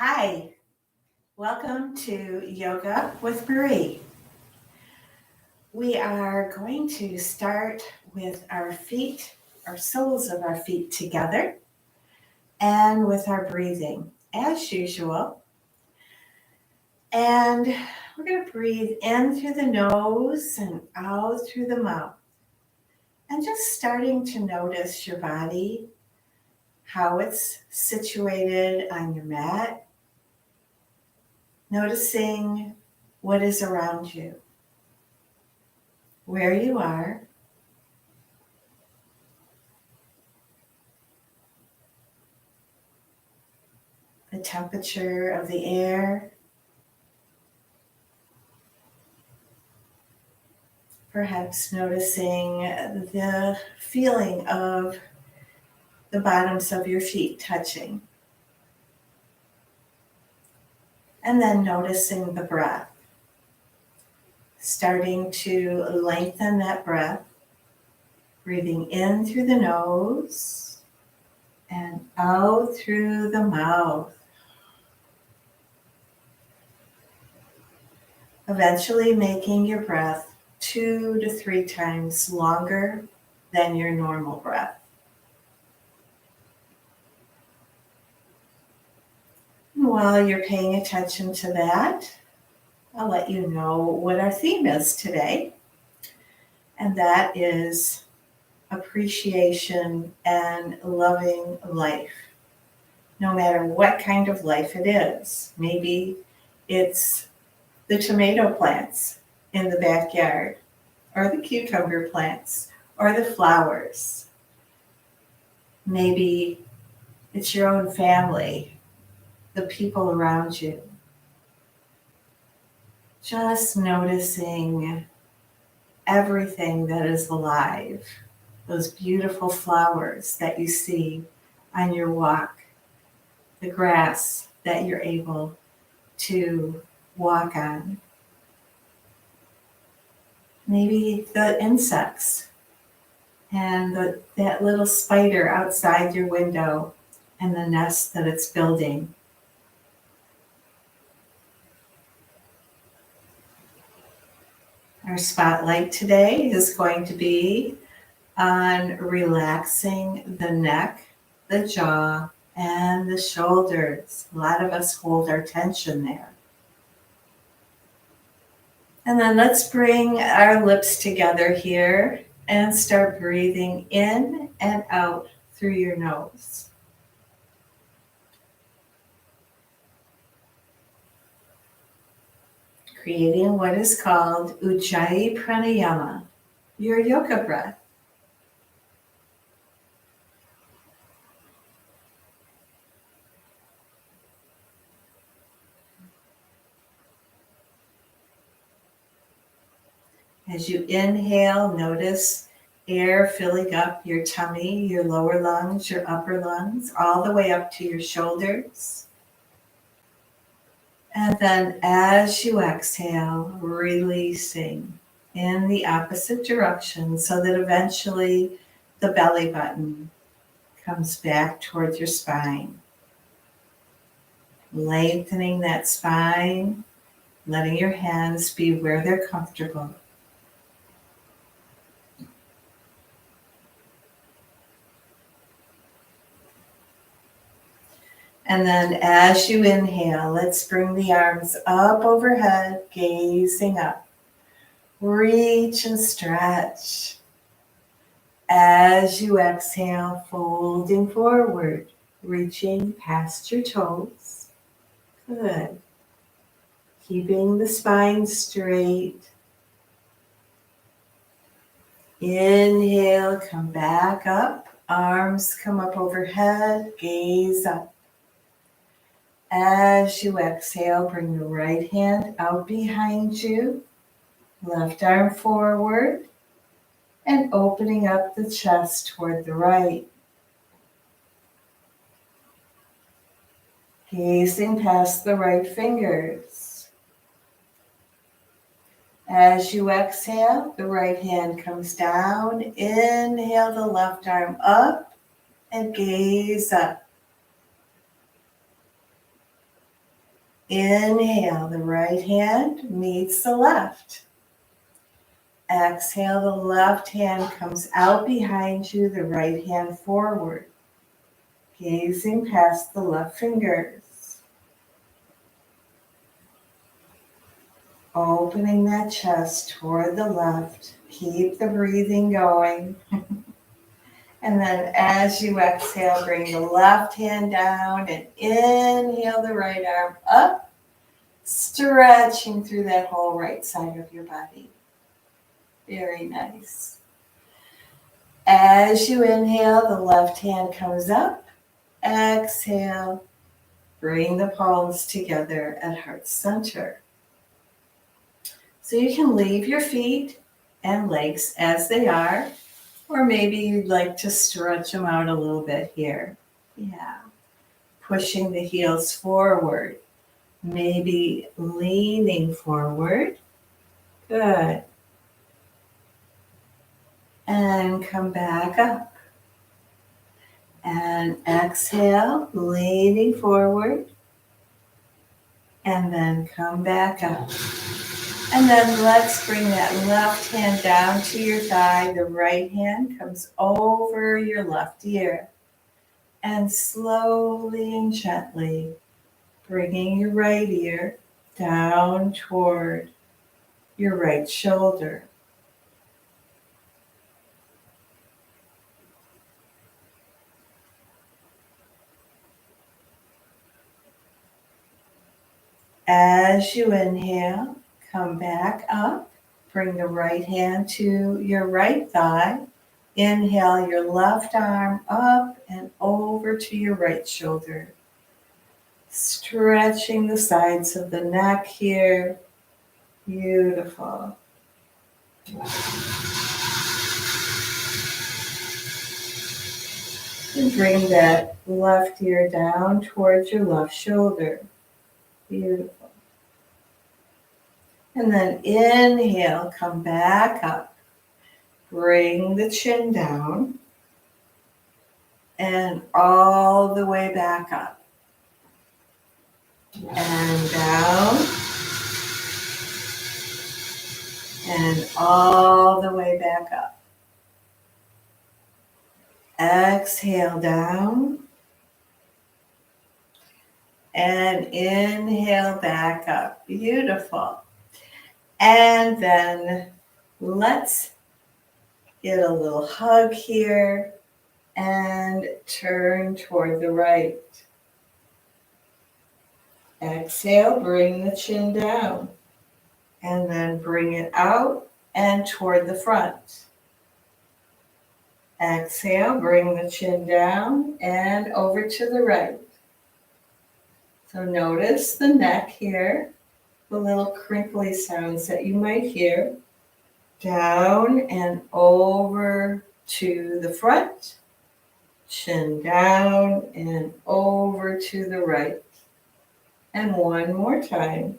Hi, welcome to Yoga with Marie. We are going to start with our feet, our soles of our feet together, and with our breathing as usual. And we're going to breathe in through the nose and out through the mouth. And just starting to notice your body, how it's situated on your mat, noticing what is around you, where you are, the temperature of the air, perhaps noticing the feeling of the bottoms of your feet touching. And then noticing the breath, starting to lengthen that breath, breathing in through the nose and out through the mouth. Eventually making your breath 2 to 3 times longer than your normal breath. And while you're paying attention to that, I'll let you know what our theme is today. And that is appreciation and loving life, no matter what kind of life it is. Maybe it's the tomato plants in the backyard, or the cucumber plants, or the flowers. Maybe it's your own family, the people around you. Just noticing everything that is alive, those beautiful flowers that you see on your walk, the grass that you're able to walk on. Maybe the insects and that little spider outside your window and the nest that it's building. Our spotlight today is going to be on relaxing the neck, the jaw, and the shoulders. A lot of us hold our tension there. And then let's bring our lips together here and start breathing in and out through your nose. Creating what is called Ujjayi Pranayama, your yoga breath. As you inhale, notice air filling up your tummy, your lower lungs, your upper lungs, all the way up to your shoulders. And then as you exhale, releasing in the opposite direction so that eventually the belly button comes back towards your spine. Lengthening that spine, letting your hands be where they're comfortable. And then as you inhale, let's bring the arms up overhead, gazing up. Reach and stretch. As you exhale, folding forward, reaching past your toes. Good. Keeping the spine straight. Inhale, come back up. Arms come up overhead, gaze up. As you exhale, bring the right hand out behind you, left arm forward, and opening up the chest toward the right. Gazing past the right fingers. As you exhale, the right hand comes down. Inhale the left arm up and gaze up. Inhale, the right hand meets the left. Exhale, the left hand comes out behind you, the right hand forward, gazing past the left fingers. Opening that chest toward the left. Keep the breathing going. And then as you exhale, bring the left hand down and inhale the right arm up, stretching through that whole right side of your body. Very nice. As you inhale, the left hand comes up. Exhale, bring the palms together at heart center. So you can leave your feet and legs as they are, or maybe you'd like to stretch them out a little bit here. Yeah. Pushing the heels forward, maybe leaning forward. Good. And come back up. And exhale, leaning forward. And then come back up. And then let's bring that left hand down to your thigh. The right hand comes over your left ear. And slowly and gently bringing your right ear down toward your right shoulder. As you inhale, come back up. Bring the right hand to your right thigh. Inhale your left arm up and over to your right shoulder. Stretching the sides of the neck here. Beautiful. And bring that left ear down towards your left shoulder. Beautiful. And then inhale, come back up. Bring the chin down and all the way back up. And down and all the way back up. Exhale down and inhale back up. Beautiful. And then let's get a little hug here and turn toward the right. Exhale, bring the chin down and then bring it out and toward the front. Exhale, bring the chin down and over to the right. So notice the neck here, the little crinkly sounds that you might hear. Down and over to the front. Chin down and over to the right. And one more time.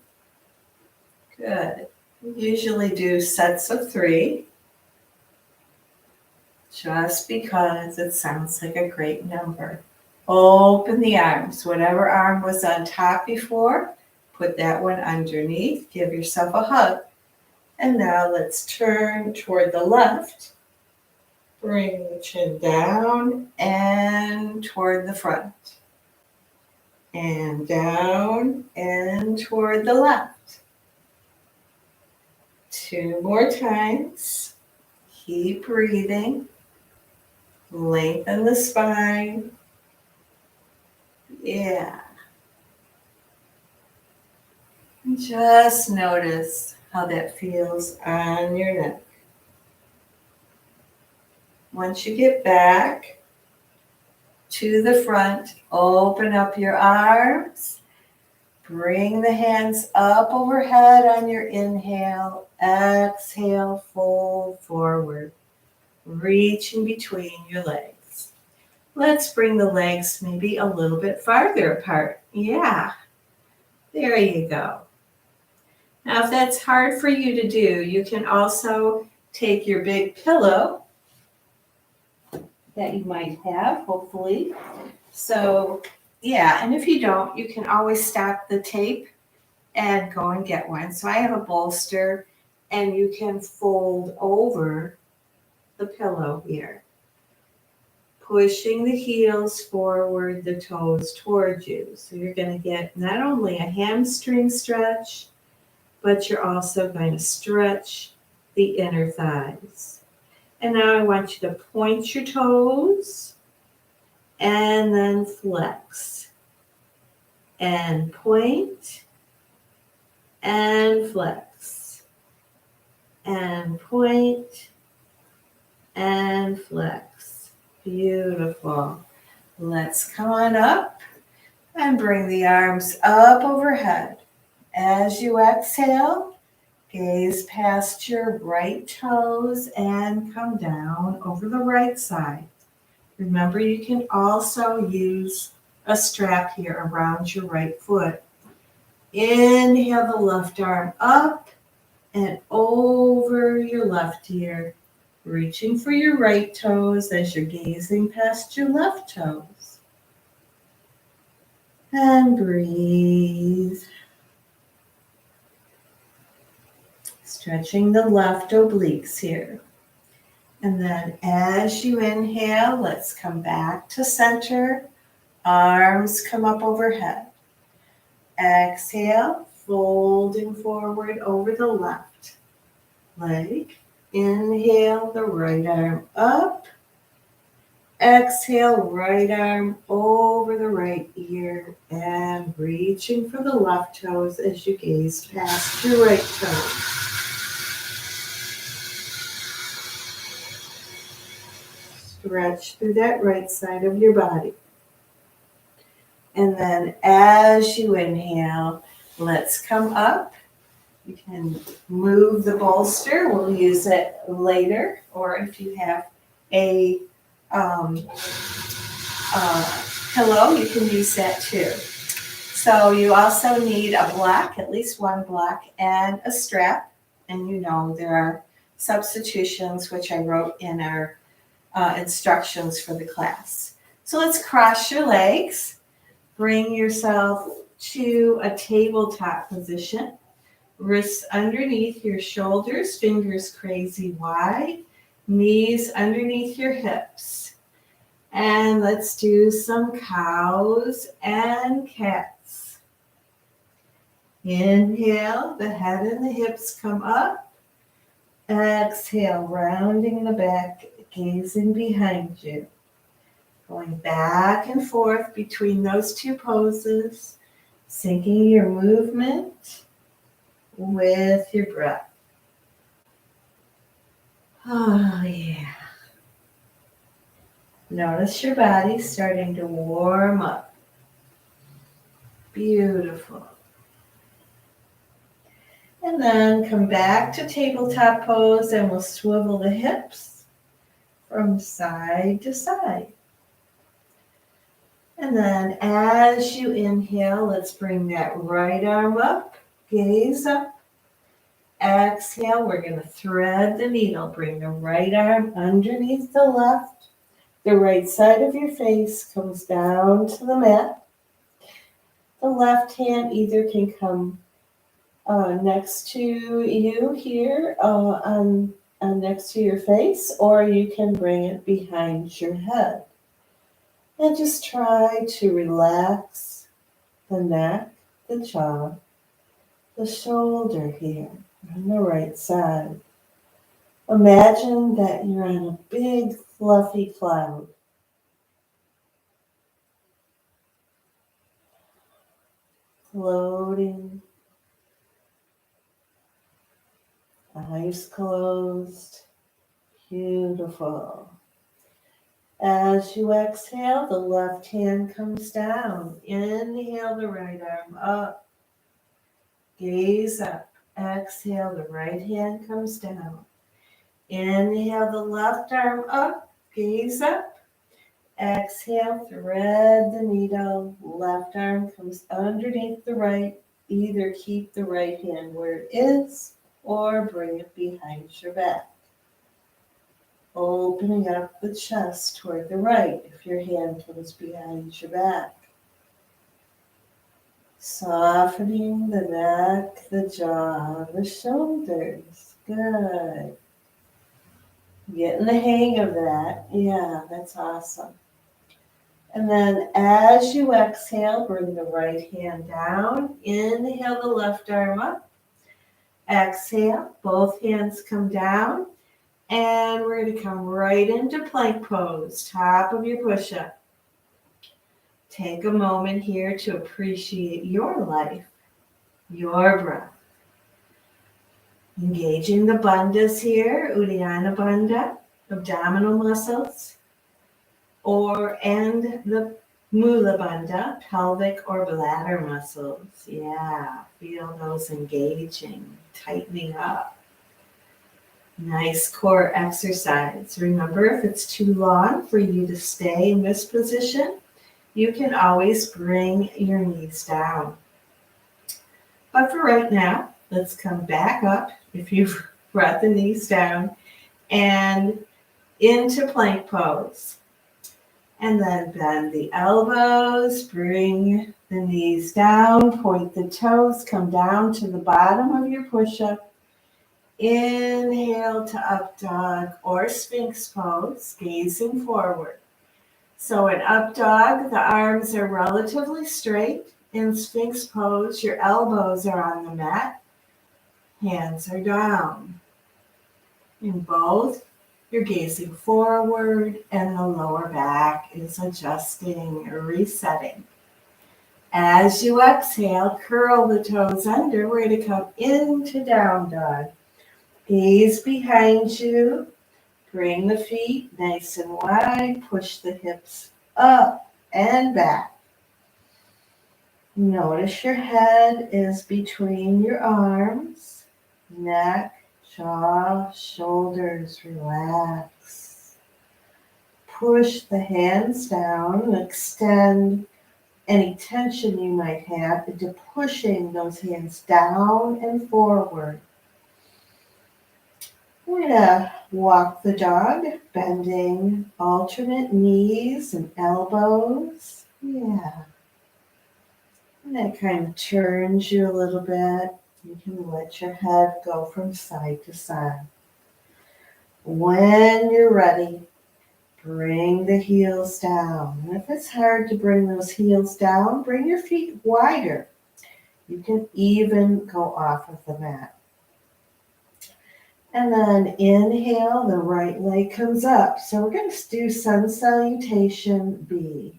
Good. We usually do sets of 3. Just because it sounds like a great number. Open the arms. Whatever arm was on top before, put that one underneath. Give yourself a hug. And now let's turn toward the left. Bring the chin down and toward the front. And down and toward the left. 2 more times. Keep breathing. Lengthen the spine. Yeah. Just notice how that feels on your neck. Once you get back to the front, open up your arms. Bring the hands up overhead on your inhale. Exhale, fold forward. Reaching between your legs. Let's bring the legs maybe a little bit farther apart. Yeah, there you go. Now, if that's hard for you to do, you can also take your big pillow that you might have, hopefully. So, yeah, and if you don't, you can always stop the tape and go and get one. So I have a bolster, and you can fold over the pillow here, pushing the heels forward, the toes towards you. So you're going to get not only a hamstring stretch, but you're also going to stretch the inner thighs. And now I want you to point your toes and then flex. And point and flex. And point and flex. Beautiful. Let's come on up and bring the arms up overhead. As you exhale, gaze past your right toes and come down over the right side. Remember, you can also use a strap here around your right foot. Inhale the left arm up and over your left ear, reaching for your right toes as you're gazing past your left toes. And breathe. Stretching the left obliques here. And then as you inhale, let's come back to center. Arms come up overhead. Exhale, folding forward over the left leg. Inhale, the right arm up. Exhale, right arm over the right ear and reaching for the left toes as you gaze past your right toes. Stretch through that right side of your body. And then as you inhale, let's come up. You can move the bolster. We'll use it later. Or if you have a pillow, you can use that too. So you also need a block, at least one block, and a strap. And you know there are substitutions, which I wrote in our instructions for the class. So let's cross your legs. Bring yourself to a tabletop position. Wrists underneath your shoulders, fingers crazy wide, knees underneath your hips. And let's do some cows and cats. Inhale, the head and the hips come up. Exhale, rounding the back, gazing behind you. Going back and forth between those two poses, syncing your movement with your breath. Oh, yeah. Notice your body starting to warm up. Beautiful. And then come back to tabletop pose and we'll swivel the hips from side to side. And then as you inhale, let's bring that right arm up, gaze up. Exhale, we're going to thread the needle. Bring the right arm underneath the left. The right side of your face comes down to the mat. The left hand either can come next to you here next to your face, or you can bring it behind your head. And just try to relax the neck, the jaw, the shoulder here on the right side. Imagine that you're on a big fluffy cloud. Floating, eyes closed. Beautiful. As you exhale, the left hand comes down. Inhale the right arm up. Gaze up. Exhale, the right hand comes down. Inhale the left arm up. Gaze up. Exhale, thread the needle. Left arm comes underneath the right. Either keep the right hand where it is or bring it behind your back. Opening up the chest toward the right if your hand comes behind your back. Softening the neck, the jaw, the shoulders. Good. Getting the hang of that. Yeah, that's awesome. And then as you exhale, bring the right hand down. Inhale the left arm up. Exhale, both hands come down. And we're going to come right into plank pose, top of your push-up. Take a moment here to appreciate your life, your breath. Engaging the bandhas here, Uddiyana Bandha, abdominal muscles, and the Mula Bandha, pelvic or bladder muscles. Yeah, feel those engaging, tightening up. Nice core exercise. Remember, if it's too long for you to stay in this position, you can always bring your knees down. But for right now, let's come back up if you've brought the knees down and into plank pose. And then bend the elbows, bring the knees down, point the toes, come down to the bottom of your push-up. Inhale to up dog or sphinx pose, gazing forward. So in up dog, the arms are relatively straight. In sphinx pose, your elbows are on the mat, hands are down. In both, you're gazing forward and the lower back is adjusting or resetting. As you exhale, curl the toes under. We're going to come into down dog. Gaze behind you. Bring the feet nice and wide. Push the hips up and back. Notice your head is between your arms. Neck, jaw, shoulders, relax. Push the hands down. Extend any tension you might have into pushing those hands down and forward. We're going to walk the dog, bending alternate knees and elbows. Yeah. And that kind of turns you a little bit. You can let your head go from side to side. When you're ready, bring the heels down. And if it's hard to bring those heels down, bring your feet wider. You can even go off of the mat. And then inhale, the right leg comes up. So we're going to do sun salutation B.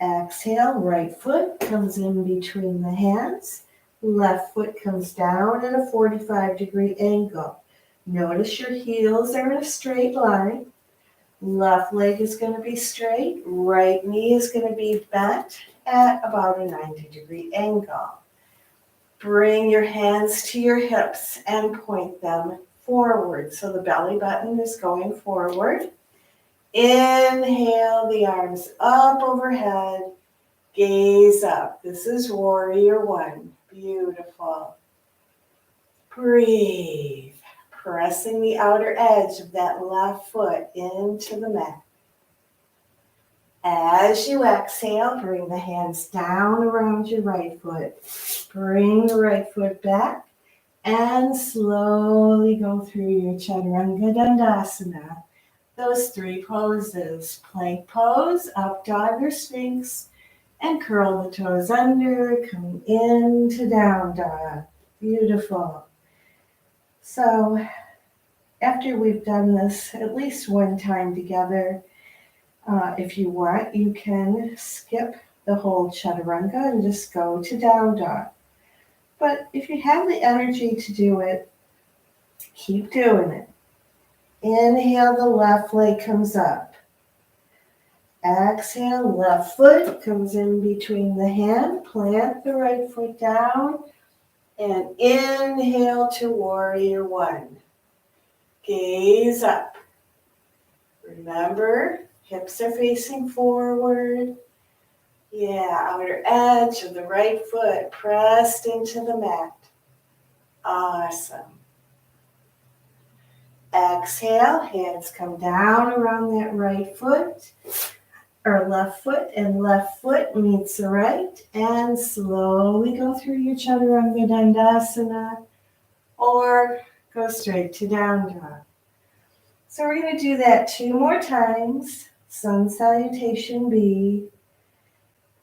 Exhale, right foot comes in between the hands. Left foot comes down at a 45-degree angle. Notice your heels are in a straight line. Left leg is going to be straight. Right knee is going to be bent at about a 90-degree angle. Bring your hands to your hips and point them forward. So the belly button is going forward. Inhale the arms up overhead. Gaze up. This is warrior one. Beautiful. Breathe. Pressing the outer edge of that left foot into the mat. As you exhale, bring the hands down around your right foot. Bring the right foot back and slowly go through your Chaturanga Dandasana. Those three poses, plank pose, up dog or sphinx, and curl the toes under, come into down dog. Beautiful. So after we've done this at least one time together, if you want, you can skip the whole chaturanga and just go to down dog. But if you have the energy to do it, keep doing it. Inhale, the left leg comes up. Exhale, left foot comes in between the hand. Plant the right foot down. And inhale to warrior one. Gaze up. Remember, hips are facing forward. Yeah, outer edge of the right foot pressed into the mat. Awesome. Exhale, hands come down around that right foot. or left foot and left foot meets the right, and slowly go through your Chaturanga Dandasana or go straight to down dog. So we're going to do that 2 more times. Sun salutation B,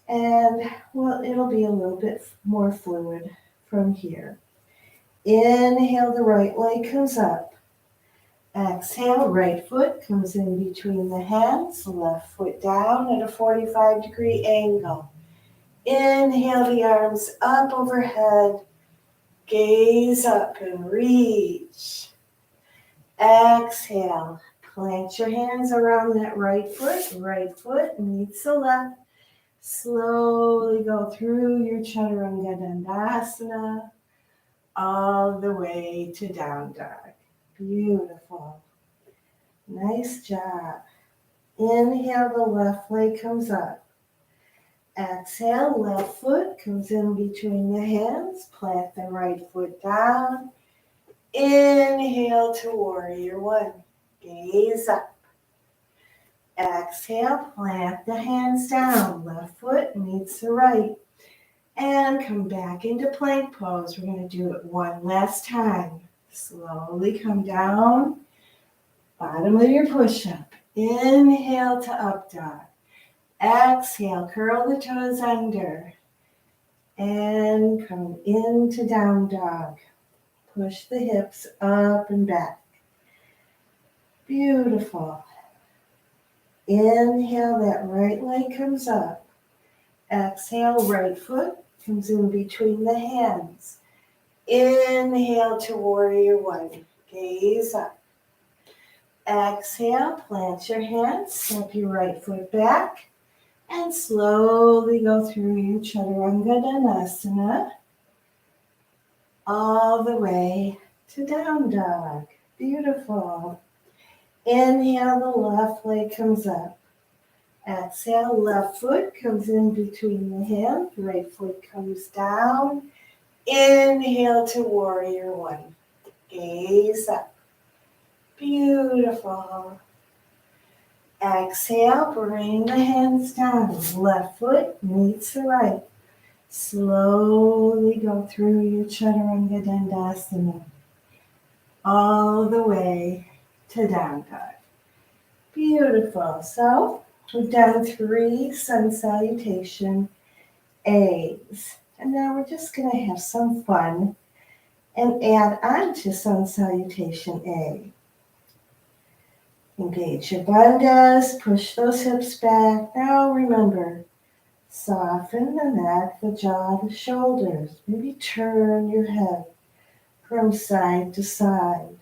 and well, it'll be a little bit more fluid from here. Inhale, the right leg comes up. Exhale, right foot comes in between the hands, left foot down at a 45-degree angle. Inhale, the arms up overhead. Gaze up and reach. Exhale, plant your hands around that right foot meets the left. Slowly go through your Chaturanga Dandasana all the way to down dog. Beautiful. Nice job. Inhale, the left leg comes up. Exhale, left foot comes in between the hands. Plant the right foot down. Inhale to warrior one. Gaze up. Exhale, plant the hands down. Left foot meets the right. And come back into plank pose. We're going to do it one last time. Slowly come down. Bottom of your push-up. Inhale to up dog. Exhale, curl the toes under. And come into down dog. Push the hips up and back. Beautiful. Inhale, that right leg comes up. Exhale, right foot comes in between the hands. Inhale to warrior one. Gaze up. Exhale, plant your hands, step your right foot back, and slowly go through your Chaturanga Dandasana all the way to down dog. Beautiful. Inhale, the left leg comes up. Exhale, left foot comes in between the hands, right foot comes down. Inhale to warrior one. Gaze up. Beautiful. Exhale, bring the hands down. Left foot meets the right. Slowly go through your Chaturanga Dandasana all the way to down dog. Beautiful. So we've done 3 sun salutation A's. And now we're just going to have some fun and add on to sun salutation A. Engage your bandhas, push those hips back. Now remember, soften the neck, the jaw, the shoulders. Maybe turn your head from side to side.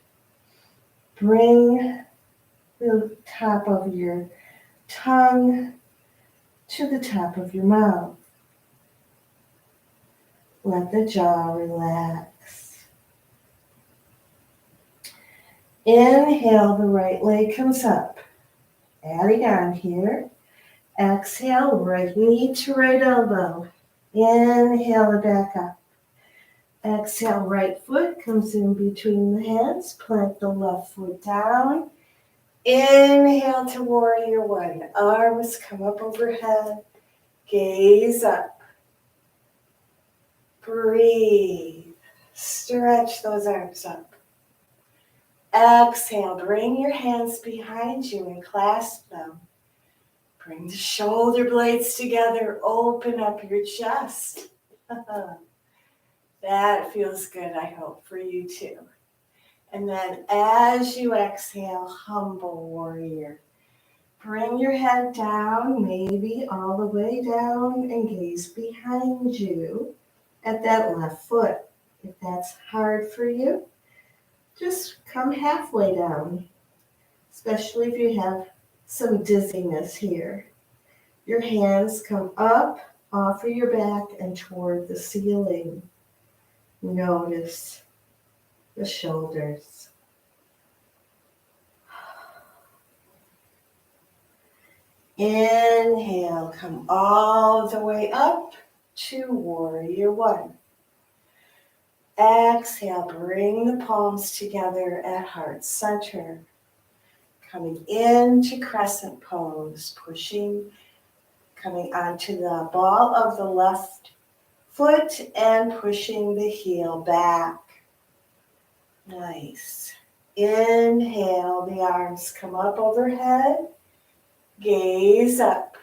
Bring the top of your tongue to the top of your mouth. Let the jaw relax. Inhale, the right leg comes up. Adding on here. Exhale, right knee to right elbow. Inhale it back up. Exhale, right foot comes in between the hands. Plant the left foot down. Inhale to warrior one. Arms come up overhead. Gaze up. Breathe. Stretch those arms up. Exhale, bring your hands behind you and clasp them. Bring the shoulder blades together. Open up your chest. That feels good, I hope, for you too. And then as you exhale, humble warrior. Bring your head down, maybe all the way down, and gaze behind you at that left foot. If that's hard for you, just come halfway down, especially if you have some dizziness here. Your hands come up off of your back and toward the ceiling. Notice the shoulders. Inhale, come all the way up to warrior one. Exhale, bring the palms together at heart center. Coming into crescent pose, pushing Coming onto the ball of the left foot and pushing the heel back. Nice. Inhale, the arms come up overhead. Gaze up.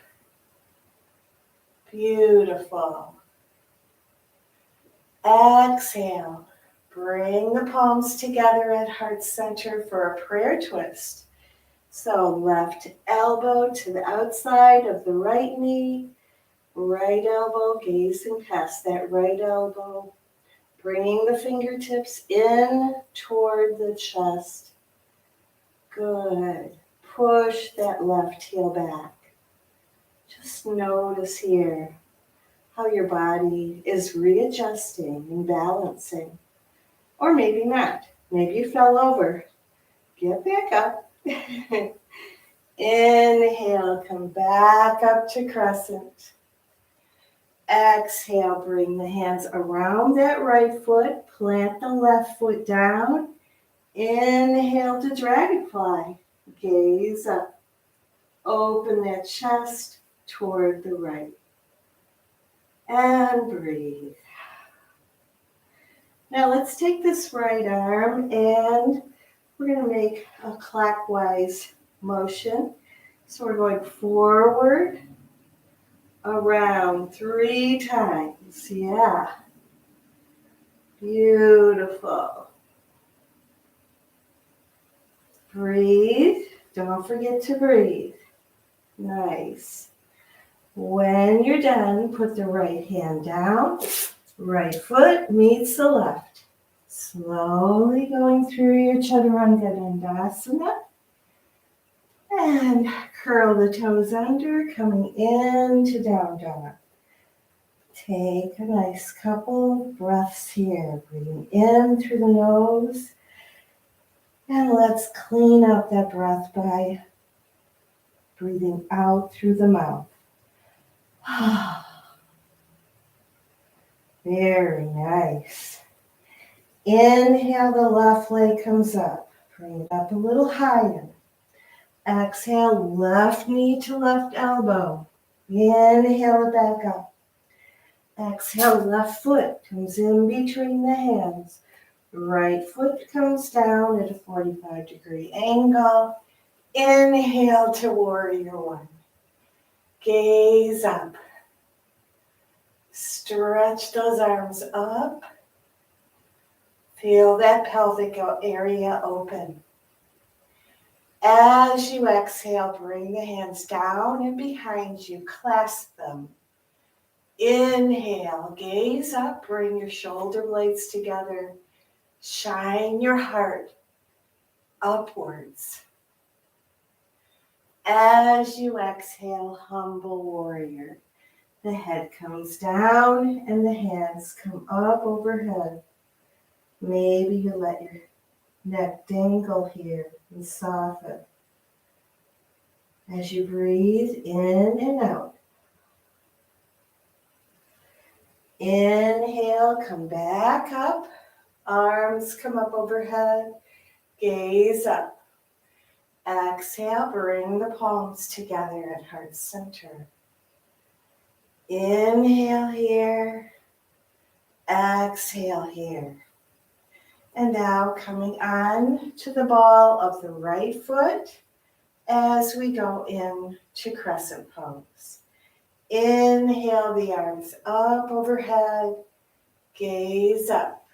Beautiful. Exhale. Bring the palms together at heart center for a prayer twist. So left elbow to the outside of the right knee. Right elbow gazing past that right elbow. Bringing the fingertips in toward the chest. Good. Push that left heel back. Just notice here how your body is readjusting and balancing. Or maybe not. Maybe you fell over. Get back up. Inhale, come back up to crescent. Exhale, bring the hands around that right foot. Plant the left foot down. Inhale to dragonfly. Gaze up. Open that chest toward the right. And breathe. Now let's take this right arm and we're going to make a clockwise motion. So we're going forward, around 3 times. Yeah. Beautiful. Breathe. Don't forget to breathe. Nice. When you're done, put the right hand down. Right foot meets the left. Slowly going through your Chaturanga Dandasana. And curl the toes under, coming into down dog. Take a nice couple of breaths here. Breathing in through the nose. And let's clean up that breath by breathing out through the mouth. Very nice. Inhale, the left leg comes up. Bring it up a little higher. Exhale, left knee to left elbow. Inhale it back up. Exhale, left foot comes in between the hands. Right foot comes down at a 45-degree angle. Inhale to warrior one. Gaze up. Stretch those arms up. Feel that pelvic area open. As you exhale, bring the hands down and behind you. Clasp them. Inhale, gaze up. Bring your shoulder blades together. Shine your heart upwards. As you exhale, humble warrior. The head comes down and the hands come up overhead. Maybe you let your neck dangle here and soften. As you breathe in and out. Inhale, come back up. Arms come up overhead. Gaze up. Exhale, bring the palms together at heart center. Inhale here. Exhale here. And now coming on to the ball of the right foot as we go into crescent pose. Inhale the arms up overhead. Gaze up.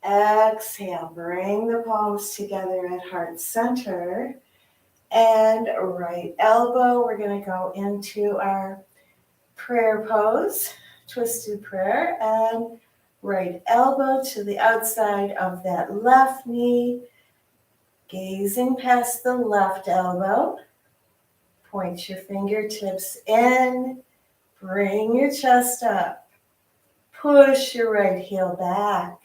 Exhale, bring the palms together at heart center. And right elbow, we're going to go into our prayer pose, twisted prayer, and right elbow to the outside of that left knee, gazing past the left elbow. Point your fingertips in, bring your chest up, push your right heel back,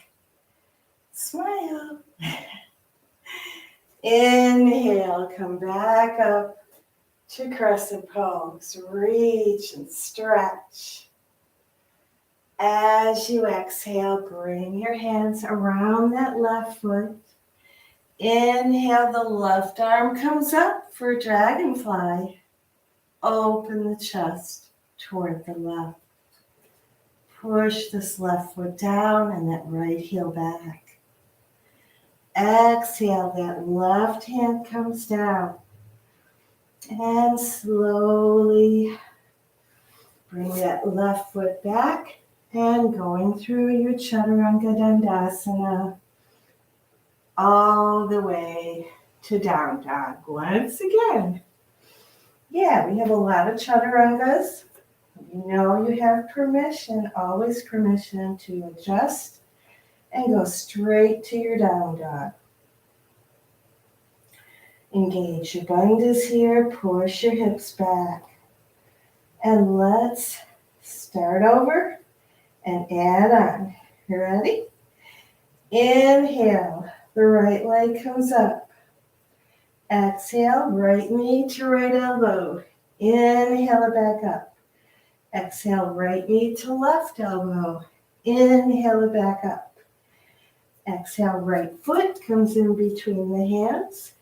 smile. Inhale, come back up to crescent pose, reach and stretch. As you exhale, bring your hands around that left foot. Inhale, the left arm comes up for dragonfly. Open the chest toward the left. Push this left foot down and that right heel back. Exhale, that left hand comes down. And slowly bring that left foot back and going through your Chaturanga Dandasana all the way to down dog. Once again. Yeah, we have a lot of Chaturangas. You know you have permission, always permission to adjust and go straight to your down dog. Engage your bandhas here, push your hips back. And let's start over and add on. You ready? Inhale, the right leg comes up. Exhale, right knee to right elbow. Inhale it back up. Exhale, right knee to left elbow. Inhale it back up. Exhale, right foot comes in between the hands.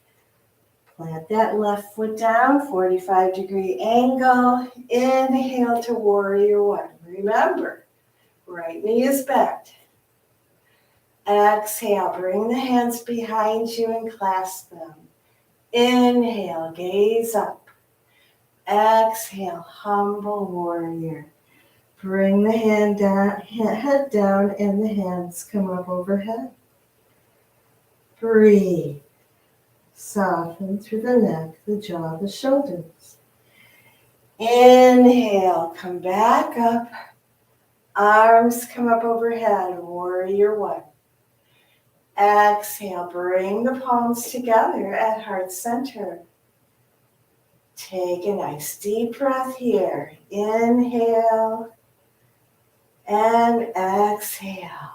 Plant that left foot down, 45-degree angle. Inhale to warrior one. Remember, right knee is bent. Exhale, bring the hands behind you and clasp them. Inhale, gaze up. Exhale, humble warrior. Bring the head down and the hands come up overhead. Breathe. Soften through the neck, the jaw, the shoulders. Inhale, come back up. Arms come up overhead, warrior one. Exhale, bring the palms together at heart center. Take a nice deep breath here. Inhale and exhale.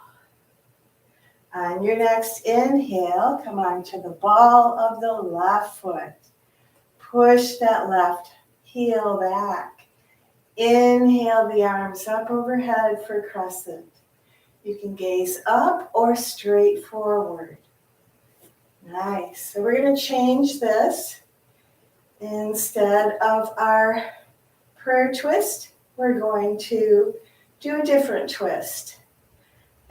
On your next inhale, come onto the ball of the left foot. Push that left heel back. Inhale the arms up overhead for crescent. You can gaze up or straight forward. Nice. So we're going to change this. Instead of our prayer twist, we're going to do a different twist.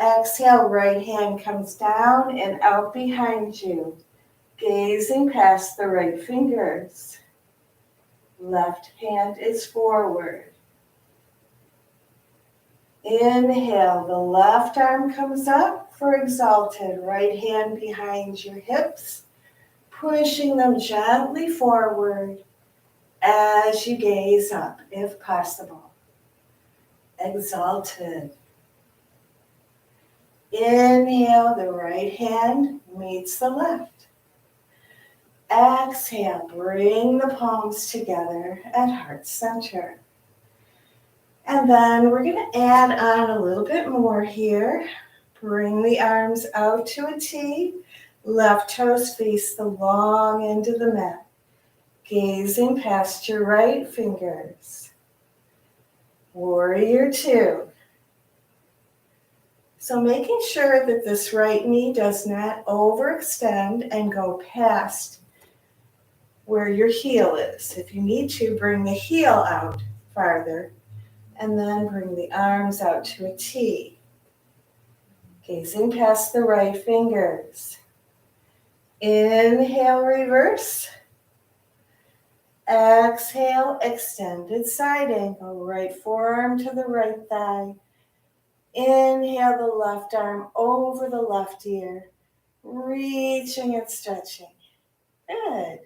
Exhale, right hand comes down and out behind you, gazing past the right fingers. Left hand is forward. Inhale, the left arm comes up for exalted. Right hand behind your hips, pushing them gently forward as you gaze up, if possible. Exalted. Inhale, the right hand meets the left. Exhale, bring the palms together at heart center. And then we're going to add on a little bit more here. Bring the arms out to a T. Left toes face the long end of the mat. Gazing past your right fingers. Warrior two. So making sure that this right knee does not overextend and go past where your heel is. If you need to, bring the heel out farther and then bring the arms out to a T. Gazing past the right fingers. Inhale, reverse. Exhale, extended side angle. Right forearm to the right thigh. Inhale the left arm over the left ear, reaching and stretching. Good.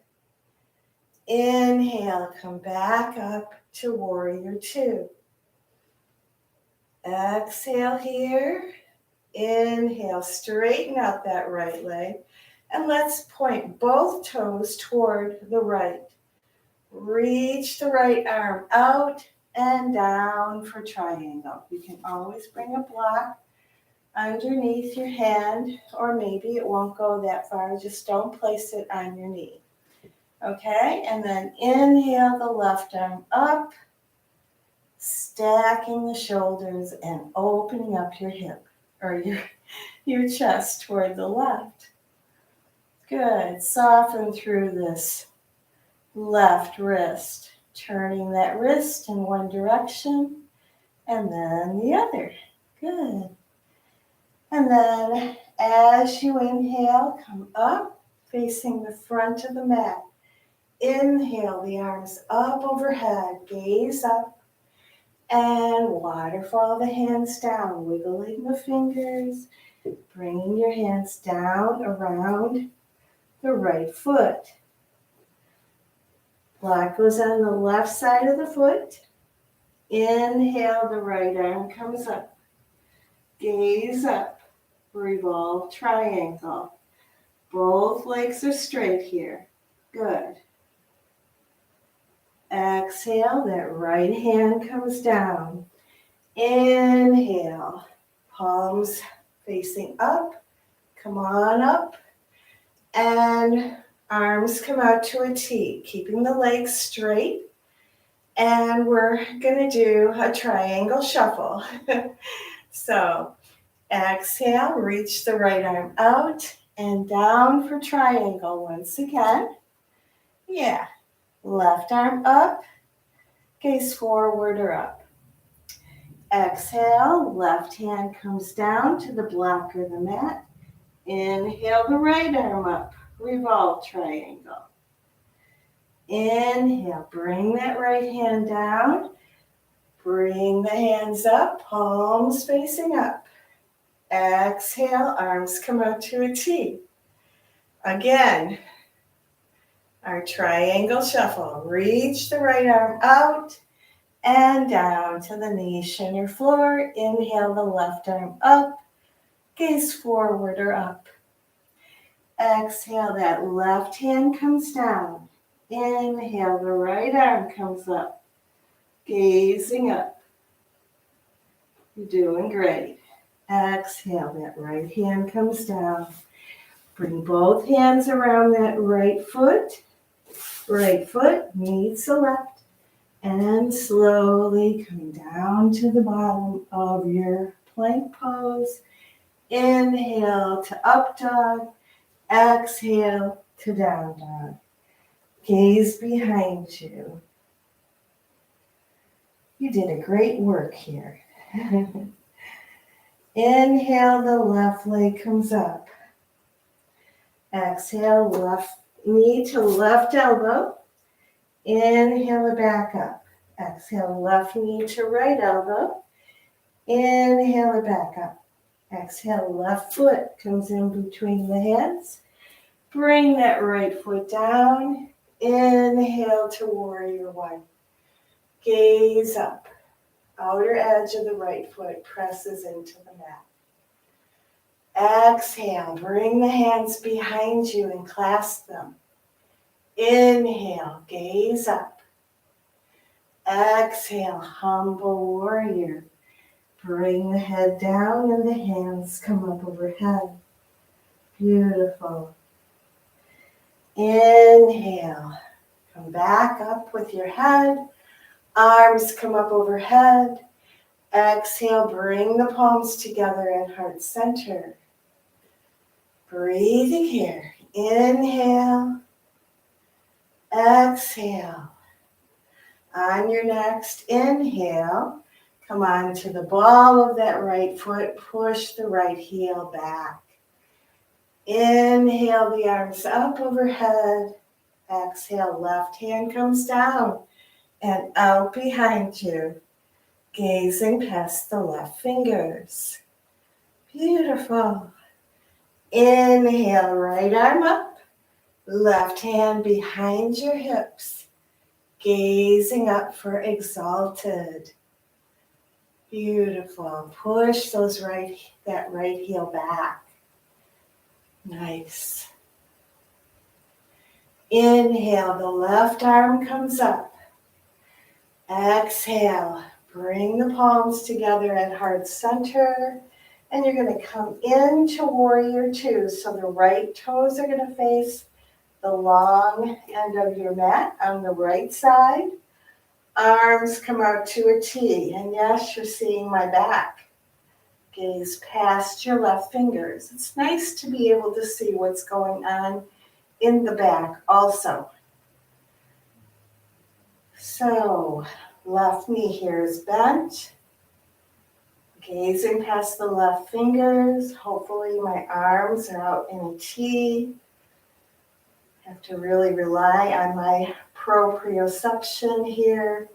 Inhale, come back up to warrior two. Exhale here. Inhale, straighten out that right leg. And let's point both toes toward the right. Reach the right arm out and down for triangle. You can always bring a block underneath your hand, or maybe it won't go that far. Just don't place it on your knee. Okay, and then inhale the left arm up, stacking the shoulders and opening up your hip, or your chest toward the left. Good, soften through this left wrist. Turning that wrist in one direction and then the other. Good. And then as you inhale, come up facing the front of the mat. Inhale the arms up overhead, gaze up, and waterfall the hands down, wiggling the fingers, bringing your hands down around the right foot. Block goes on the left side of the foot. Inhale, the right arm comes up. Gaze up, revolve triangle. Both legs are straight here. Good. Exhale, that right hand comes down. Inhale, palms facing up. Come on up. And arms come out to a T, keeping the legs straight. And we're going to do a triangle shuffle. So exhale, reach the right arm out and down for triangle once again. Yeah. Left arm up, gaze forward or up. Exhale, left hand comes down to the block or the mat. Inhale the right arm up, revolve triangle. Inhale, bring that right hand down. Bring the hands up, palms facing up. Exhale, arms come out to a T. Again, our triangle shuffle. Reach the right arm out and down to the knee, shin or floor. Inhale the left arm up, gaze forward or up. Exhale, that left hand comes down. Inhale, the right arm comes up, gazing up. You're doing great. Exhale, that right hand comes down. Bring both hands around that right foot. Right foot meets the left. And slowly coming down to the bottom of your plank pose. Inhale to up dog. Exhale to down dog. Gaze behind you. You did a great work here. Inhale, the left leg comes up. Exhale, left knee to left elbow. Inhale it back up. Exhale, left knee to right elbow. Inhale it back up. Exhale, left foot comes in between the hands. Bring that right foot down. Inhale to warrior one. Gaze up. Outer edge of the right foot presses into the mat. Exhale, bring the hands behind you and clasp them. Inhale, gaze up. Exhale, humble warrior. Bring the head down and the hands come up overhead. Beautiful. Inhale, come back up with your head. Arms come up overhead. Exhale, bring the palms together at heart center. Breathing here. Inhale. Exhale. On your next inhale, come on to the ball of that right foot. Push the right heel back. Inhale the arms up overhead. Exhale, left hand comes down and out behind you, gazing past the left fingers. Beautiful. Inhale, right arm up, left hand behind your hips, gazing up for exalted. Beautiful. Push that right heel back. Nice. Inhale, the left arm comes up. Exhale, bring the palms together at heart center. And you're going to come into warrior two. So the right toes are going to face the long end of your mat on the right side. Arms come out to a T. And yes, you're seeing my back. Gaze past your left fingers. It's nice to be able to see what's going on in the back also. So, left knee here is bent. Gazing past the left fingers. Hopefully my arms are out in a T. Have to really rely on my proprioception here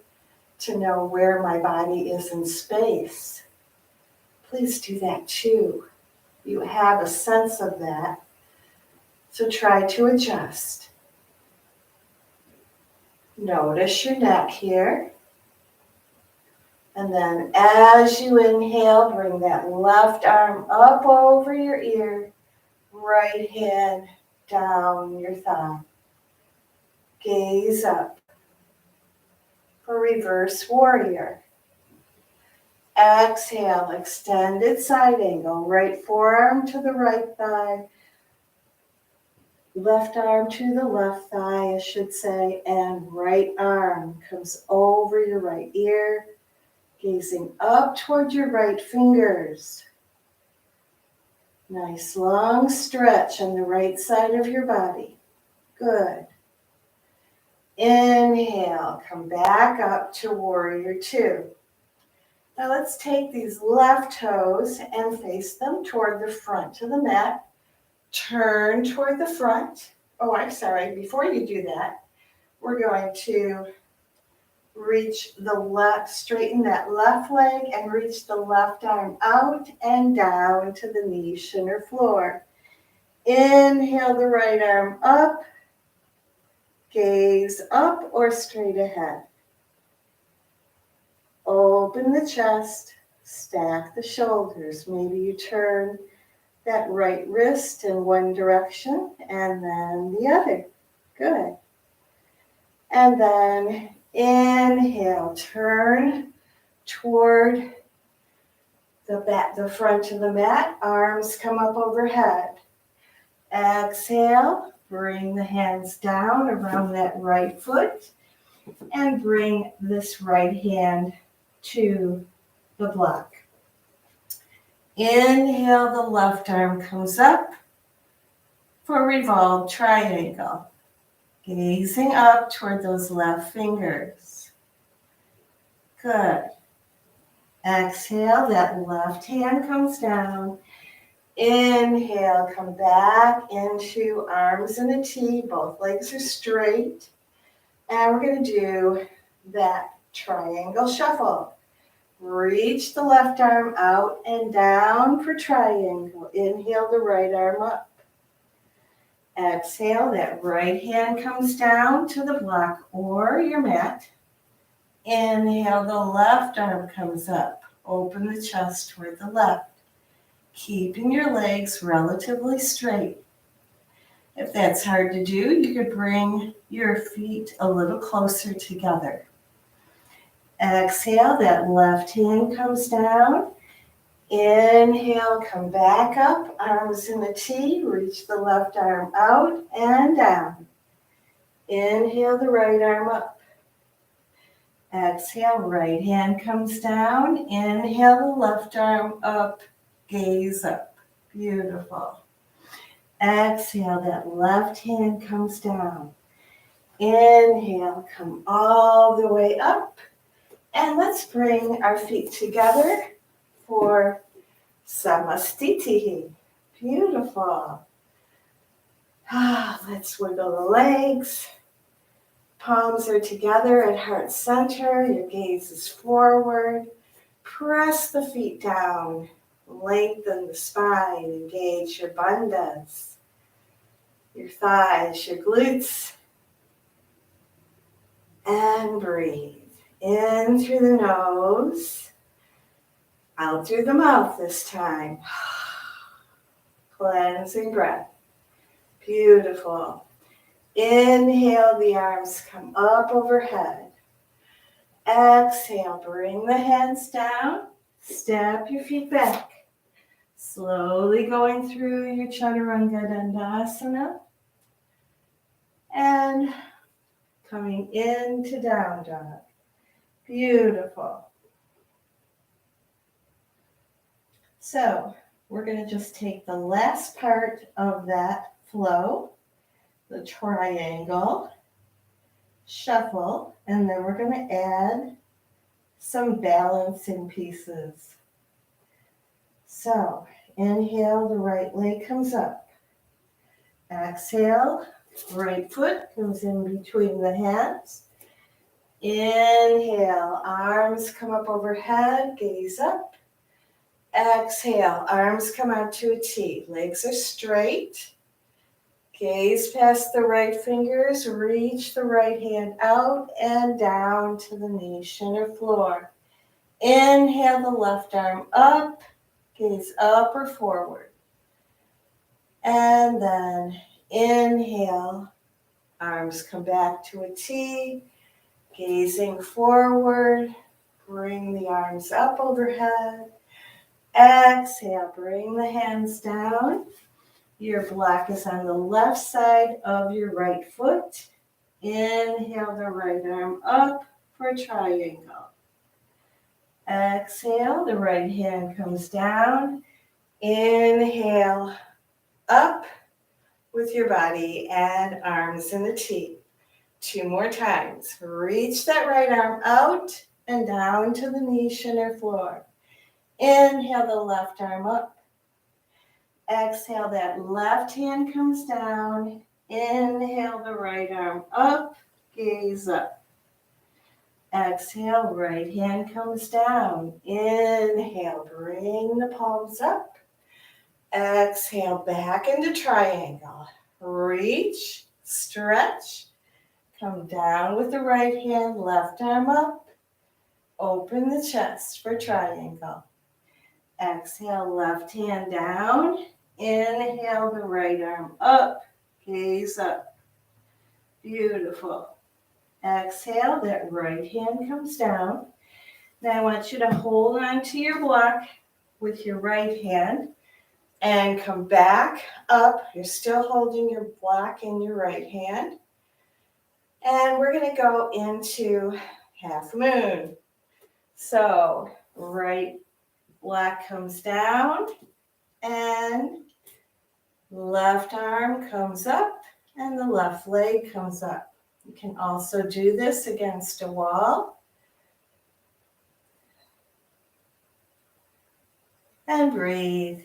to know where my body is in space. Please do that too. You have a sense of that, so try to adjust. Notice your neck here. And then as you inhale, bring that left arm up over your ear, right hand down your thigh. Gaze up for reverse warrior. Exhale, extended side angle, right forearm to the right thigh, left arm to the left thigh, I should say, and right arm comes over your right ear, gazing up toward your right fingers. Nice long stretch on the right side of your body. Good. Inhale, come back up to warrior two. Now let's take these left toes and face them toward the front of the mat. Turn toward the front. Oh, I'm sorry. Before you do that, we're going to reach the left, straighten that left leg and reach the left arm out and down to the knee, shin, or floor. Inhale the right arm up. Gaze up or straight ahead. Open the chest, stack the shoulders. Maybe you turn that right wrist in one direction and then the other. Good. And then inhale, turn toward the front of the mat. Arms come up overhead. Exhale, bring the hands down around that right foot and bring this right hand to the block. Inhale, the left arm comes up for revolved triangle. Gazing up toward those left fingers. Good. Exhale, that left hand comes down. Inhale, come back into arms in a T. Both legs are straight. And we're going to do that triangle shuffle. Reach the left arm out and down for triangle. Inhale the right arm up. Exhale, that right hand comes down to the block or your mat. Inhale, the left arm comes up. Open the chest toward the left. Keeping your legs relatively straight. If that's hard to do, you could bring your feet a little closer together. Exhale, that left hand comes down. Inhale, come back up, arms in a T, reach the left arm out and down. Inhale, the right arm up. Exhale, right hand comes down. Inhale, the left arm up, gaze up. Beautiful. Exhale, that left hand comes down. Inhale, come all the way up. And let's bring our feet together for Samastitihi. Beautiful. Let's wiggle the legs. Palms are together at heart center. Your gaze is forward. Press the feet down. Lengthen the spine. Engage your bandhas, your thighs, your glutes. And breathe. In through the nose. Out through the mouth this time. Cleansing breath. Beautiful. Inhale, the arms come up overhead. Exhale, bring the hands down. Step your feet back. Slowly going through your Chaturanga Dandasana. And coming into down dog. Beautiful. So we're going to just take the last part of that flow, the triangle, shuffle, and then we're going to add some balancing pieces. So inhale, the right leg comes up. Exhale, right foot comes in between the hands. Inhale, arms come up overhead, gaze up. Exhale, arms come out to a T. Legs are straight. Gaze past the right fingers, reach the right hand out and down to the knee, shin or floor. Inhale the left arm up, gaze up or forward. And then inhale, arms come back to a T, gazing forward, bring the arms up overhead. Exhale, bring the hands down. Your block is on the left side of your right foot. Inhale the right arm up for a triangle. Exhale, the right hand comes down. Inhale, up with your body and arms in the T. 2 more times. Reach that right arm out and down to the knee, shin or floor. Inhale the left arm up. Exhale, that left hand comes down. Inhale the right arm up, gaze up. Exhale, right hand comes down. Inhale, bring the palms up. Exhale, back into triangle. Reach, stretch. Come down with the right hand, left arm up. Open the chest for triangle. Exhale, left hand down. Inhale the right arm up. Gaze up. Beautiful. Exhale, that right hand comes down. Now I want you to hold on to your block with your right hand and come back up. You're still holding your block in your right hand. And we're going to go into half moon. So right block comes down and left arm comes up and the left leg comes up. You can also do this against a wall. And breathe.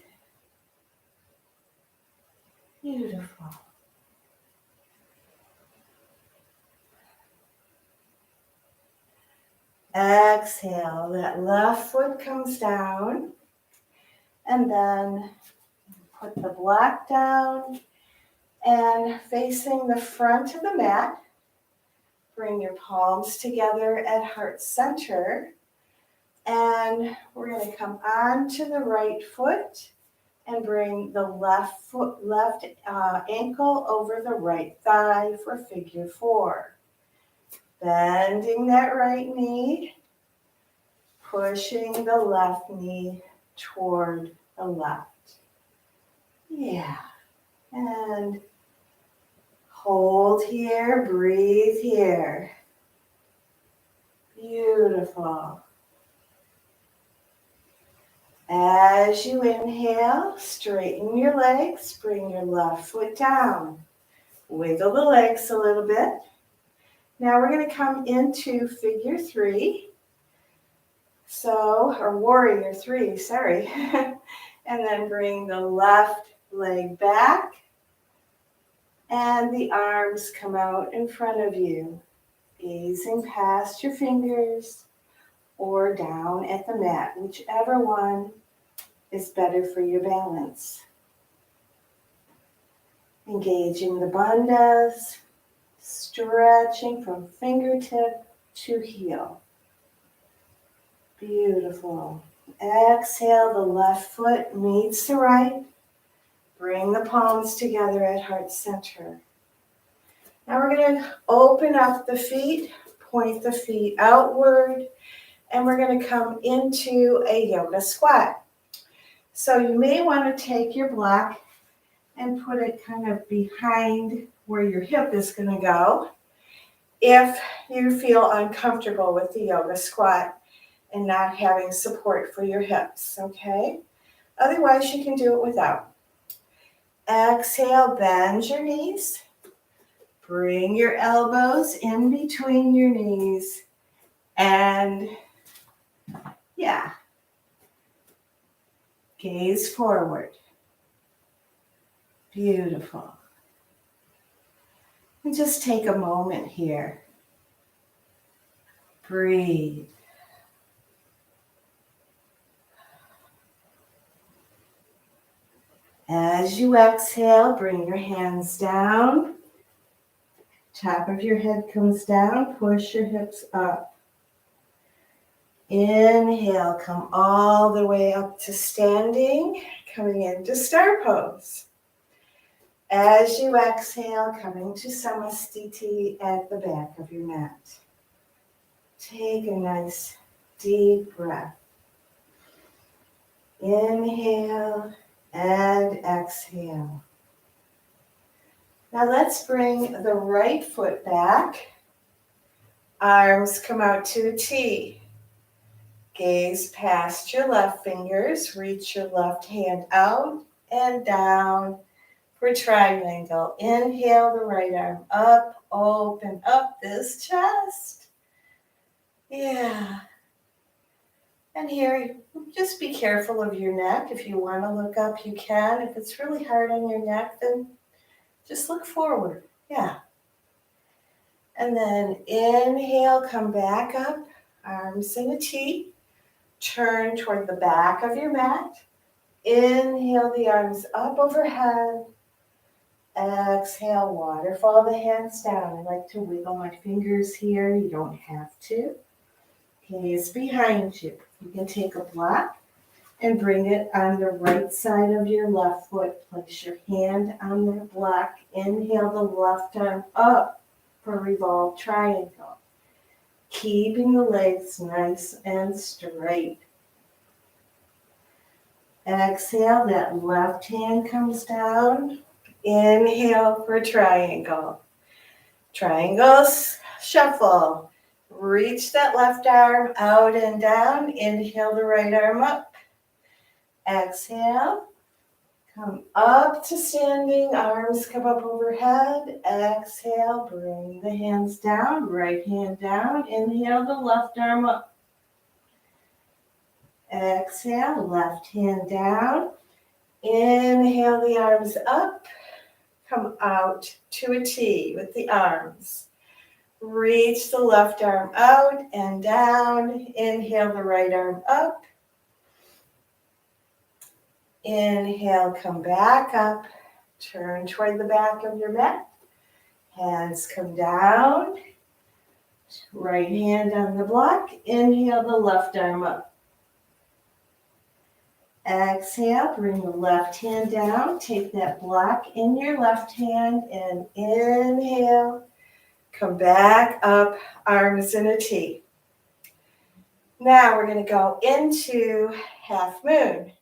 Beautiful. Exhale, that left foot comes down. And then put the block down and facing the front of the mat. Bring your palms together at heart center. And we're going to come on to the right foot and bring the left ankle over the right thigh for figure 4. Bending that right knee, pushing the left knee toward the left. Yeah. And hold here, breathe here. Beautiful. As you inhale, straighten your legs, bring your left foot down. Wiggle the legs a little bit. Now we're going to come into figure 3. Or warrior 3, sorry. And then bring the left leg back. And the arms come out in front of you, gazing past your fingers or down at the mat, whichever one is better for your balance. Engaging the bandhas, stretching from fingertip to heel. Beautiful. Exhale, the left foot meets the right. Bring the palms together at heart center. Now we're going to open up the feet, point the feet outward, and we're going to come into a yoga squat. So you may want to take your block and put it kind of behind where your hip is going to go if you feel uncomfortable with the yoga squat and not having support for your hips, okay? Otherwise, you can do it without. Exhale, bend your knees. Bring your elbows in between your knees and gaze forward. Beautiful. And just take a moment here. Breathe. As you exhale, bring your hands down. Top of your head comes down. Push your hips up. Inhale, come all the way up to standing, coming into star pose. As you exhale, coming to Samastiti at the back of your mat. Take a nice deep breath. Inhale and exhale. Now let's bring the right foot back. Arms come out to a T. Gaze past your left fingers. Reach your left hand out and down for triangle. Inhale the right arm up. Open up this chest. Yeah. And here, just be careful of your neck. If you want to look up, you can. If it's really hard on your neck, then just look forward. Yeah. And then inhale, come back up. Arms in a T. Turn toward the back of your mat. Inhale the arms up overhead. Exhale, waterfall the hands down. I like to wiggle my fingers here. You don't have to. Gaze behind you. You can take a block and bring it on the right side of your left foot. Place your hand on the block. Inhale the left arm up for revolve triangle. Keeping the legs nice and straight. Exhale, that left hand comes down. Inhale for triangle. Triangles, shuffle. Reach that left arm out and down. Inhale the right arm up. Exhale. Come up to standing. Arms come up overhead. Exhale. Bring the hands down. Right hand down. Inhale the left arm up. Exhale. Left hand down. Inhale the arms up. Come out to a T with the arms. Reach the left arm out and down. Inhale the right arm up. Inhale, come back up. Turn toward the back of your mat. Hands come down. Right hand on the block. Inhale the left arm up. Exhale, bring the left hand down. Take that block in your left hand and inhale. Come back up, arms in a T. Now we're going to go into half moon.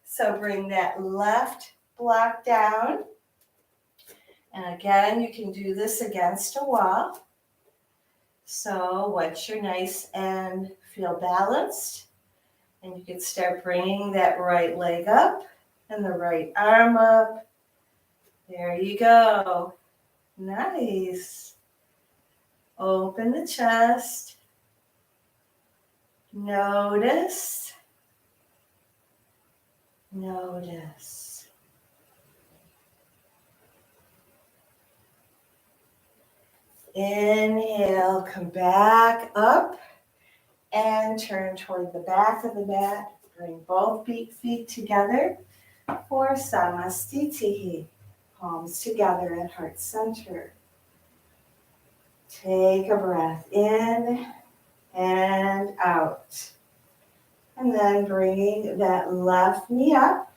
So bring that left block down. And again, you can do this against a wall. So once you're nice and feel balanced, and you can start bringing that right leg up and the right arm up. There you go. Nice. Open the chest. Notice. Notice. Inhale, come back up and turn toward the back of the mat. Bring both feet together for Samastiti. Palms together at heart center. Take a breath in and out. And then bringing that left knee up,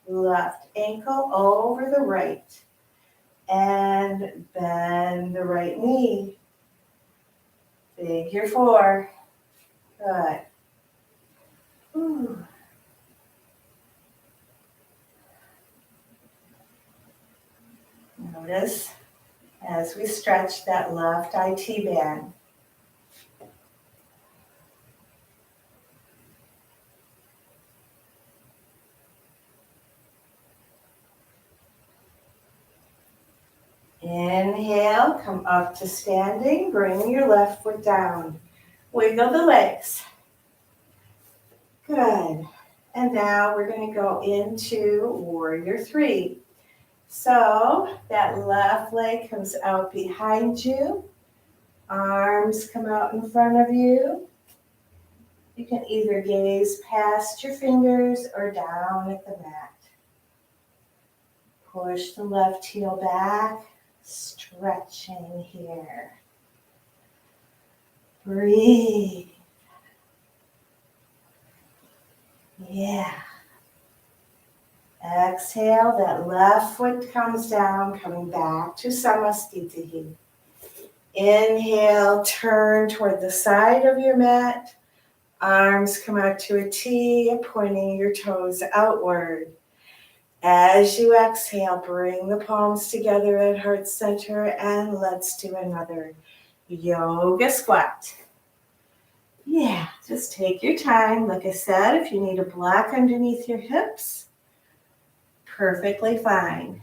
left ankle over the right. And bend the right knee. Figure 4. Good. Ooh. Notice as we stretch that left IT band. Inhale. Inhale, come up to standing. Bring your left foot down. Wiggle the legs. Good. And now we're going to go into warrior three. So that left leg comes out behind you. Arms come out in front of you. You can either gaze past your fingers or down at the mat. Push the left heel back, stretching here. Breathe. Yeah. Exhale, that left foot comes down, coming back to Samastitihi. Inhale, turn toward the side of your mat. Arms come out to a T, pointing your toes outward. As you exhale, bring the palms together at heart center, and let's do another yoga squat. Yeah, just take your time. Like I said, if you need a block underneath your hips, perfectly fine.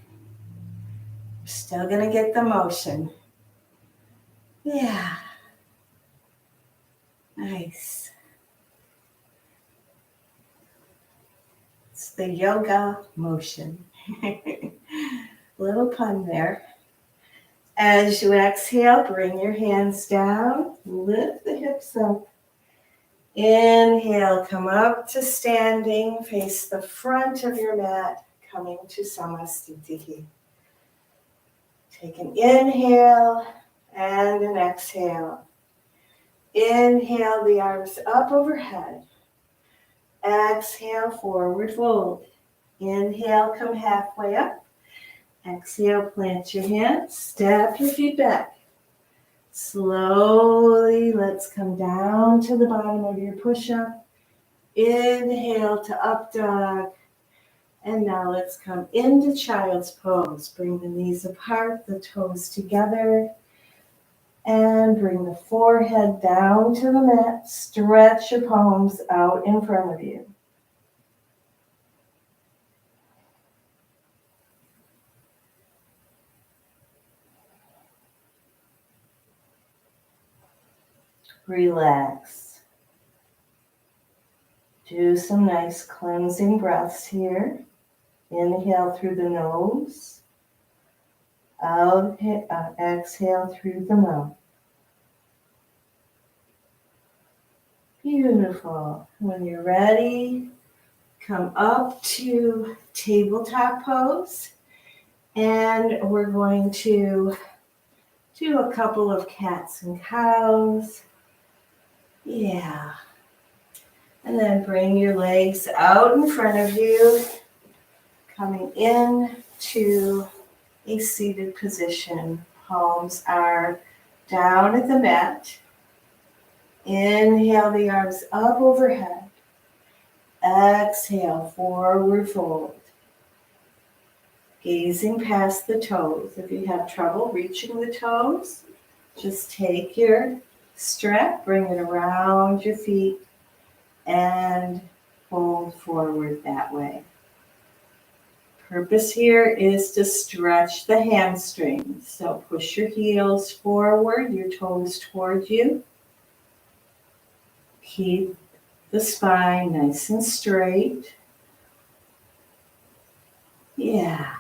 You're still going to get the motion. Yeah. Nice. It's the yoga motion. Little pun there. As you exhale, bring your hands down. Lift the hips up. Inhale, come up to standing. Face the front of your mat, coming to Samastitihi. Take an inhale and an exhale. Inhale, the arms up overhead. Exhale, forward fold. Inhale, come halfway up. Exhale, plant your hands, step your feet back. Slowly, let's come down to the bottom of your push-up. Inhale to up dog. And now let's come into child's pose. Bring the knees apart, the toes together. And bring the forehead down to the mat. Stretch your palms out in front of you. Relax. Do some nice cleansing breaths here. Inhale through the nose. Exhale through the mouth. Beautiful. When you're ready, come up to tabletop pose. And we're going to do a couple of cats and cows. Yeah. And then bring your legs out in front of you, coming in to a seated position. Palms are down at the mat. Inhale the arms up overhead. Exhale, forward fold. Gazing past the toes. If you have trouble reaching the toes, just take your strap, bring it around your feet, and fold forward that way. Purpose here is to stretch the hamstrings. So push your heels forward, your toes toward you. Keep the spine nice and straight. Yeah.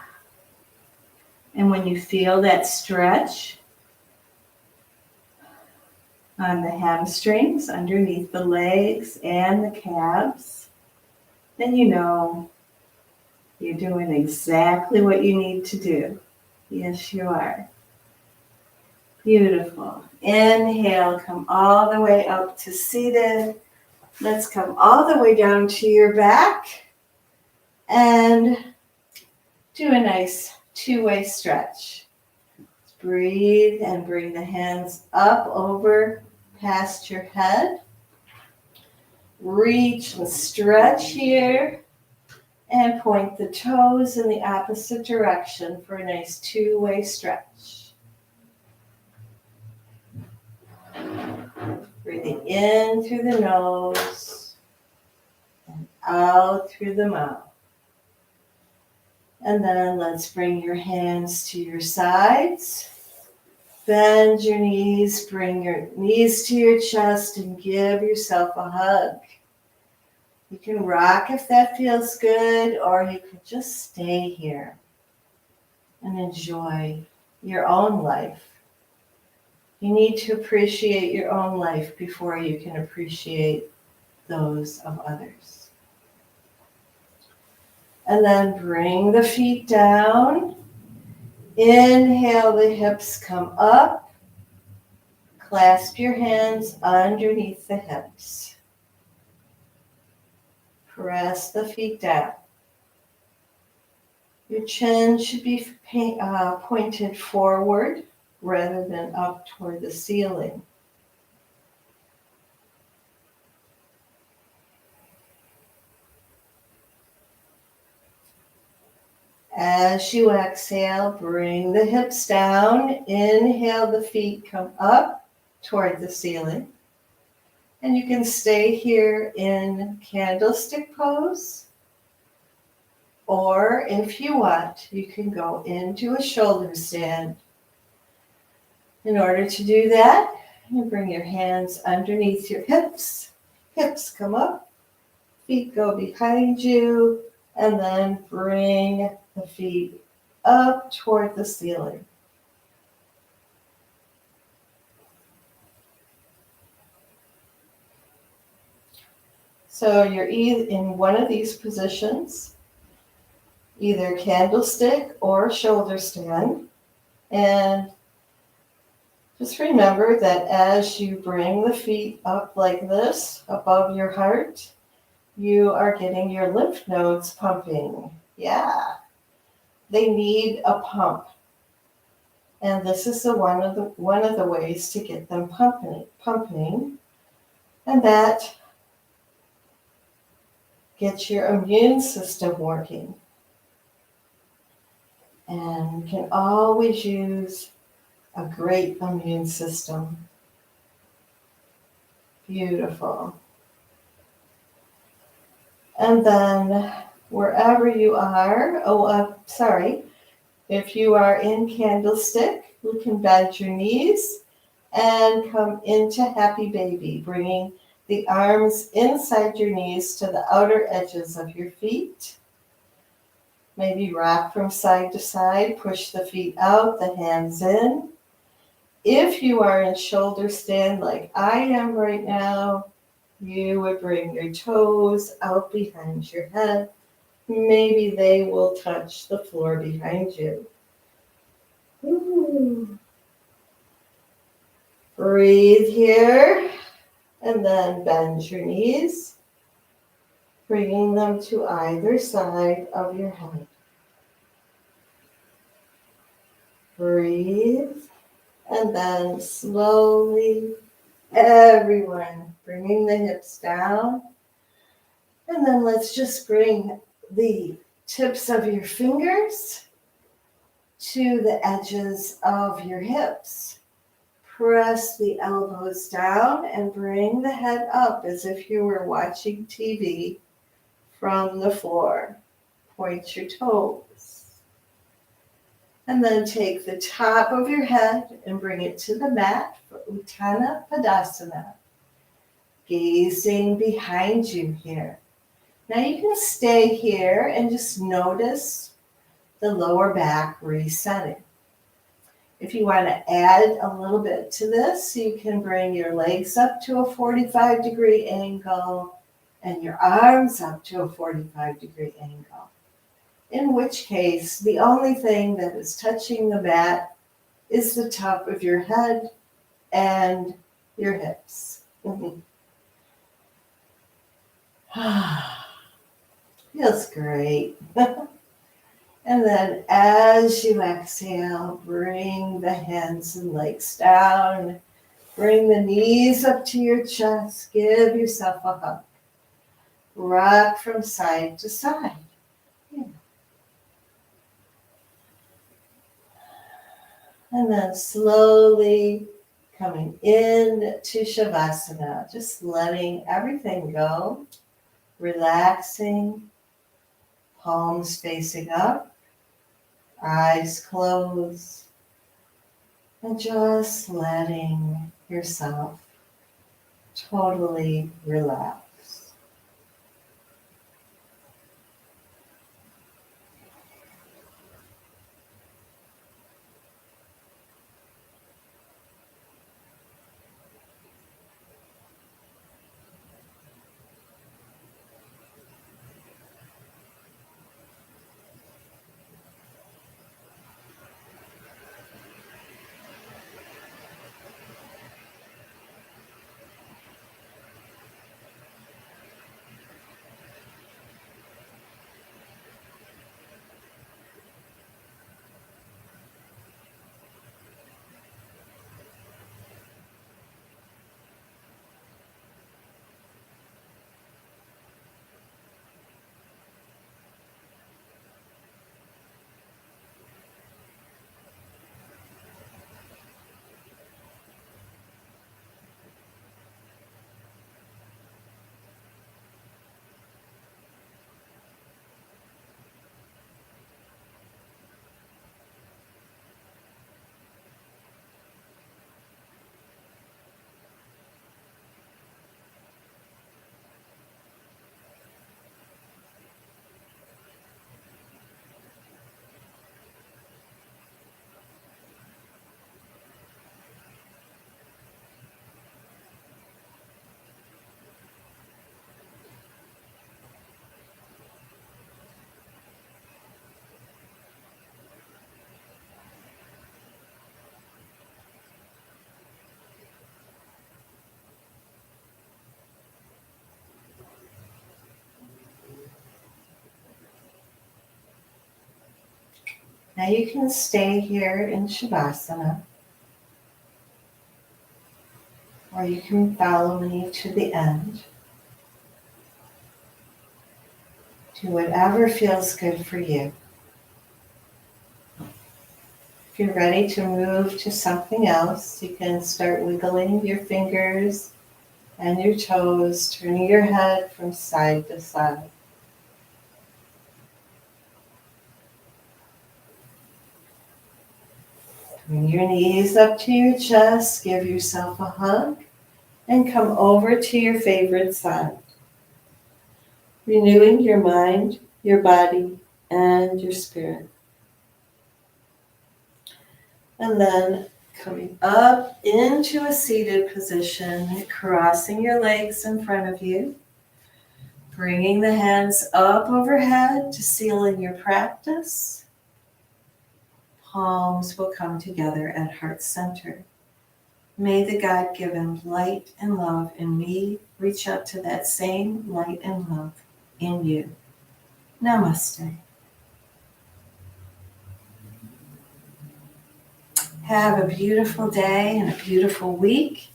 And when you feel that stretch on the hamstrings, underneath the legs and the calves, then you know you're doing exactly what you need to do. Yes, you are. Beautiful. Inhale, come all the way up to seated. Let's come all the way down to your back and do a nice two-way stretch. Breathe and bring the hands up over past your head. Reach and stretch here. And point the toes in the opposite direction for a nice two-way stretch. Breathing in through the nose and out through the mouth. And then let's bring your hands to your sides. Bend your knees, bring your knees to your chest and give yourself a hug. You can rock if that feels good, or you could just stay here and enjoy your own life. You need to appreciate your own life before you can appreciate those of others. And then bring the feet down. Inhale, the hips come up. Clasp your hands underneath the hips. Press the feet down. Your chin should be pointed forward rather than up toward the ceiling. As you exhale, bring the hips down. Inhale, the feet come up toward the ceiling. And you can stay here in candlestick pose. Or if you want, you can go into a shoulder stand. In order to do that, you bring your hands underneath your hips. Hips come up, feet go behind you, and then bring the feet up toward the ceiling. So you're in one of these positions, either candlestick or shoulder stand. And just remember that as you bring the feet up like this, above your heart, you are getting your lymph nodes pumping. Yeah, they need a pump. And this is one of the ways to get them pumping. And that gets your immune system working. And you can always use a great immune system. Beautiful. And then wherever you are, if you are in candlestick, you can bend your knees and come into happy baby, bringing the arms inside your knees to the outer edges of your feet. Maybe rock from side to side, push the feet out, the hands in. If you are in shoulder stand like I am right now, you would bring your toes out behind your head. Maybe they will touch the floor behind you. Ooh. Breathe here, and then bend your knees, bringing them to either side of your head. Breathe, and then slowly, everyone, bringing the hips down. And then let's just bring the tips of your fingers to the edges of your hips. Press the elbows down and bring the head up as if you were watching TV from the floor. Point your toes. And then take the top of your head and bring it to the mat for Utthana Padasana. Gazing behind you here. Now you can stay here and just notice the lower back resetting. If you want to add a little bit to this, you can bring your legs up to a 45-degree angle and your arms up to a 45-degree angle. In which case, the only thing that is touching the mat is the top of your head and your hips. Feels great. And then as you exhale, bring the hands and legs down. Bring the knees up to your chest. Give yourself a hug. Rock from side to side. Yeah. And then slowly coming in to Shavasana. Just letting everything go. Relaxing. Palms facing up. Eyes closed. and just letting yourself totally relax. Now you can stay here in Shavasana, or you can follow me to the end. Do whatever feels good for you. If you're ready to move to something else, you can start wiggling your fingers and your toes, turning your head from side to side. Bring your knees up to your chest, give yourself a hug, and come over to your favorite side. Renewing your mind, your body, and your spirit. And then coming up into a seated position, crossing your legs in front of you, bringing the hands up overhead to seal in your practice. Palms will come together at heart center. May the God-given light and love in me reach out to that same light and love in you. Namaste. Have a beautiful day and a beautiful week,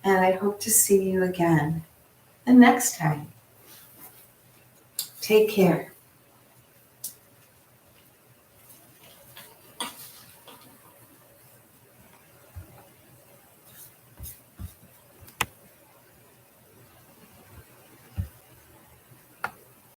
and I hope to see you again the next time. Take care.